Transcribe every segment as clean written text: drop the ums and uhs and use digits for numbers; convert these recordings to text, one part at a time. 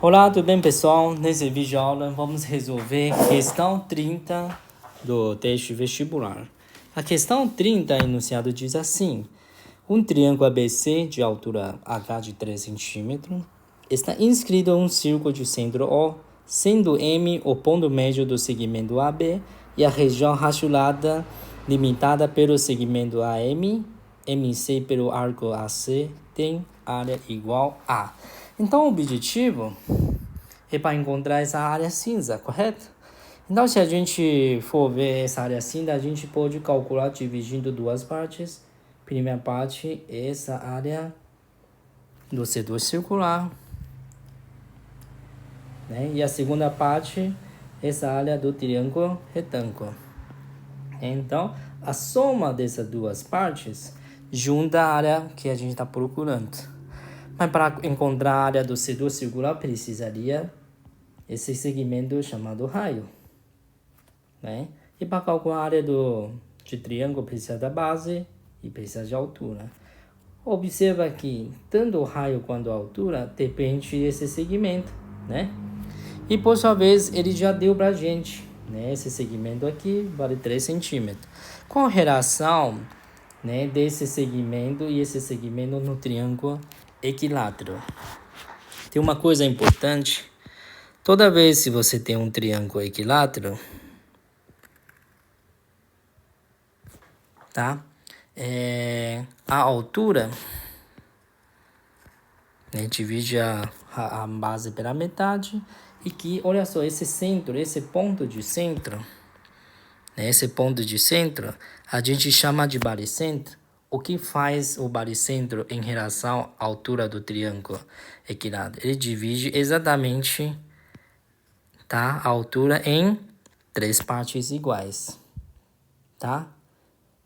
Olá, tudo bem, pessoal? Nesse vídeo aula vamos resolver questão 30 do teste vestibular. A questão 30, enunciado diz assim: um triângulo ABC de altura H de 3 cm está inscrito em um círculo de centro O, sendo M o ponto médio do segmento AB e a região rachulada limitada pelo segmento AM, MC pelo arco AC tem área igual a. Então, o objetivo é para encontrar essa área cinza, correto? Então, se a gente for ver essa área cinza, a gente pode calcular dividindo duas partes. Primeira parte, essa área do setor circular, né? E a segunda parte, essa área do triângulo retângulo. Então, a soma dessas duas partes junta a área que a gente está procurando. Mas para encontrar a área do setor circular, precisaria esse segmento chamado raio, né? E para calcular a área de triângulo, precisa da base e precisa de altura. Observa que tanto o raio quanto a altura depende desse segmento, né? E por sua vez, ele já deu para a gente, né? Esse segmento aqui vale 3 centímetros. Qual a relação, né, desse segmento e esse segmento no triângulo equilátero? Tem uma coisa importante. Toda vez que você tem um triângulo equilátero, tá? A altura, né, divide a base pela metade e que, olha só, esse centro, esse ponto de centro, né, esse ponto de centro, a gente chama de baricentro. O que faz o baricentro em relação à altura do triângulo equilátero? Ele divide exatamente, tá, a altura em 3 partes iguais, tá?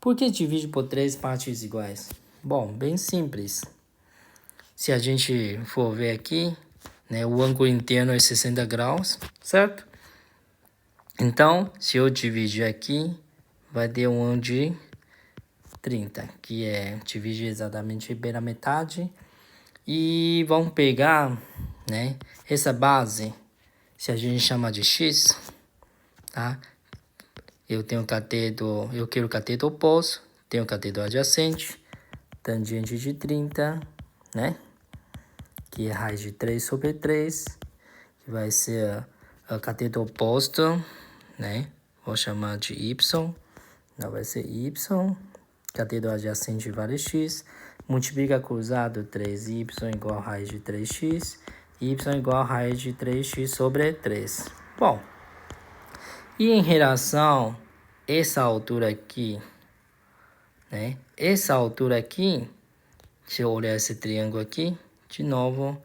Por que divide por 3 partes iguais? Bom, bem simples. Se a gente for ver aqui, né, o ângulo interno é 60 graus, certo? Então, se eu dividir aqui, vai ter um ângulo de 30, que é dividir exatamente pela metade. E vamos pegar, né, essa base, se a gente chama de x, tá? Eu tenho cateto, eu quero cateto oposto, tenho cateto adjacente, tangente de 30, né? Que é raiz de 3 sobre 3, que vai ser a cateto oposto, né? Vou chamar de y, não vai ser y, cateto adjacente vale x, multiplica cruzado 3y igual a raiz de 3x, y igual a raiz de 3x sobre 3. Bom, e em relação a essa altura aqui, né? Essa altura aqui, se eu olhar esse triângulo aqui, de novo,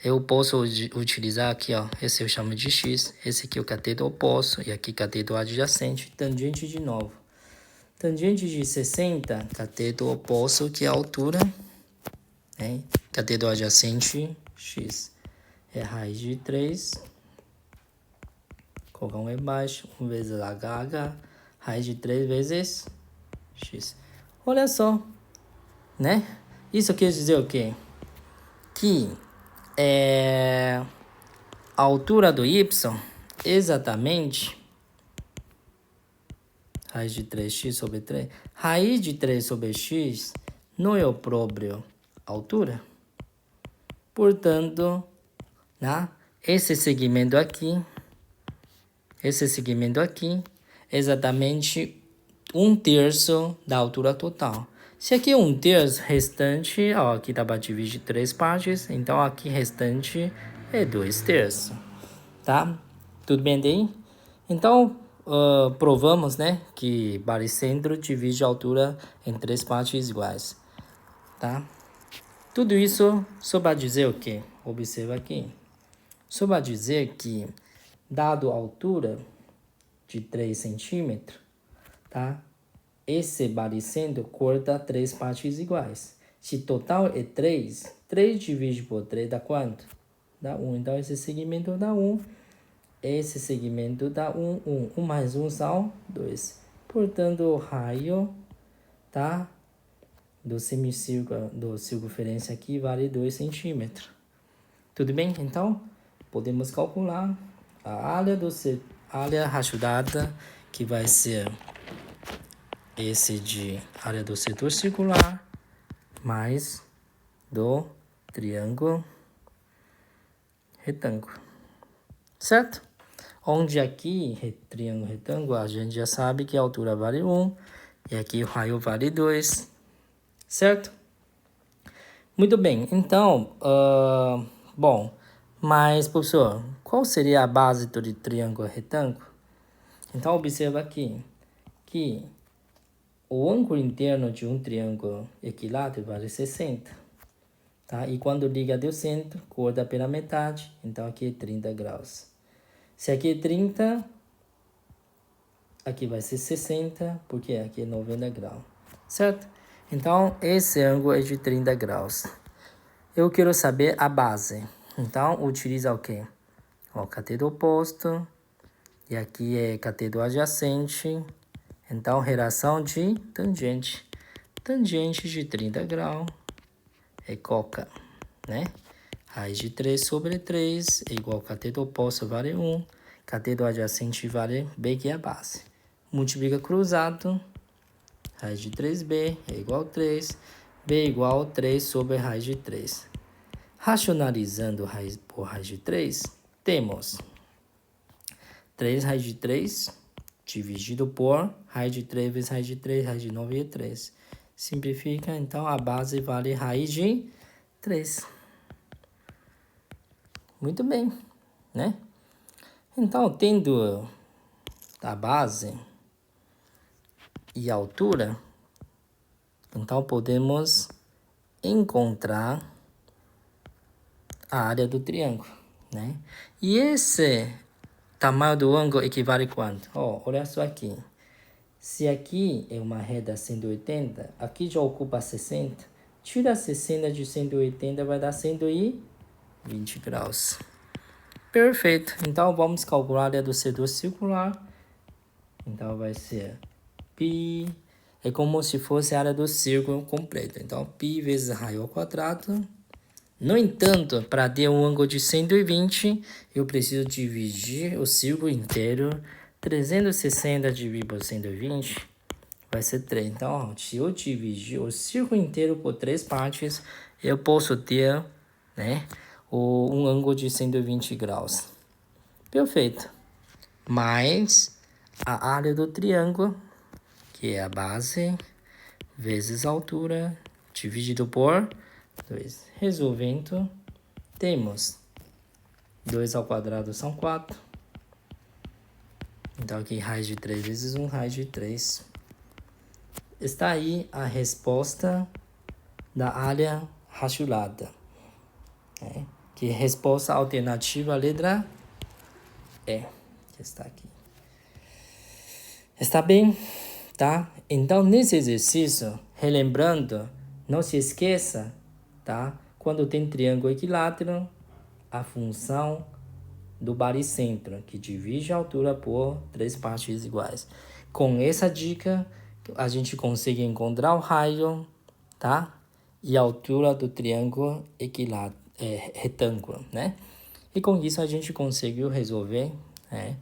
eu posso utilizar aqui, ó, esse eu chamo de x, esse aqui é o cateto oposto, e aqui cateto adjacente, tangente de novo. Tangente de 60, cateto oposto, que é a altura, né? Cateto adjacente, x. É raiz de 3, colocar um embaixo, 1 vezes h, raiz de 3 vezes x. Olha só, né? Isso quer dizer o quê? Que a altura do y, exatamente, raiz de 3x sobre 3, raiz de 3 sobre x não é o próprio altura. Portanto, né, esse segmento aqui, é exatamente 1/3 da altura total. Se aqui é 1/3, restante, ó, aqui dá para dividir 3 partes, então aqui restante é 2/3, tá? Tudo bem daí? Então, provamos, né, que baricentro divide a altura em 3 partes iguais, tá? Tudo isso só para dizer o quê? Observa aqui. Só para dizer que, dado a altura de 3 centímetros, tá? Esse baricentro corta 3 partes iguais. Se total é 3, 3 dividido por 3 dá quanto? Dá 1. Então, esse segmento dá 1. Esse segmento dá 1, 1. 1 mais 1 são 2. Portanto, o raio, tá, do semicírculo, do circunferência aqui vale 2 centímetros. Tudo bem? Então, podemos calcular a área rachurada, que vai ser esse de área do setor circular, mais do triângulo retângulo, certo? Onde aqui, triângulo retângulo, a gente já sabe que a altura vale 1, e aqui o raio vale 2, certo? Muito bem, então, bom, mas, professor, qual seria a base do triângulo retângulo? Então, observa aqui que o ângulo interno de um triângulo equilátero vale 60, tá? E quando liga do centro, corta pela metade, então aqui é 30 graus. Se aqui é 30, aqui vai ser 60, porque aqui é 90 graus, certo? Então, esse ângulo é de 30 graus. Eu quero saber a base. Então, utiliza o quê? O cateto oposto. E aqui é cateto adjacente. Então, relação de tangente. Tangente de 30 graus é coca, né? Raiz de 3 sobre 3 é igual ao cateto oposto, vale 1. Cateto adjacente vale B, que é a base. Multiplica cruzado. Raiz de 3b é igual a 3. B é igual a 3 sobre raiz de 3. Racionalizando raiz por raiz de 3, temos 3 raiz de 3 dividido por raiz de 3 vezes raiz de 3, raiz de 9 é 3. Simplifica, então a base vale raiz de 3. Muito bem, né? Então, tendo a base e a altura, então podemos encontrar a área do triângulo, né? E esse tamanho do ângulo equivale a quanto? Olha só aqui. Se aqui é uma reta 180, aqui já ocupa 60. Tira 60 de 180, vai dar 120 graus. Perfeito. Então, vamos calcular a área do setor circular. Então, vai ser π. É como se fosse a área do círculo completo. Então, π vezes raio ao quadrado. No entanto, para ter um ângulo de 120, eu preciso dividir o círculo inteiro. 360 dividido por 120 vai ser 3. Então, se eu dividir o círculo inteiro por 3 partes, eu posso ter, né, um ângulo de 120 graus. Perfeito. Mais a área do triângulo, que é a base, vezes a altura, dividido por 2. Resolvendo, temos 2 ao quadrado são 4. Então, aqui raiz de 3 vezes 1, raiz de 3. Está aí a resposta da área rachurada. Que é resposta alternativa, a letra E, que está aqui. Está bem? Tá? Então, nesse exercício, relembrando, não se esqueça, tá? Quando tem triângulo equilátero, a função do baricentro, que divide a altura por 3 partes iguais. Com essa dica, a gente consegue encontrar o raio, tá? E a altura do triângulo retângulo, né? E com isso a gente conseguiu resolver, né,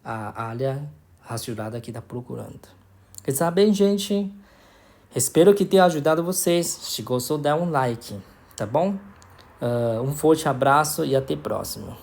a área rachurada que está procurando. Está bem, gente? Espero que tenha ajudado vocês. Se gostou, dá um like, tá bom? Um forte abraço e até próximo.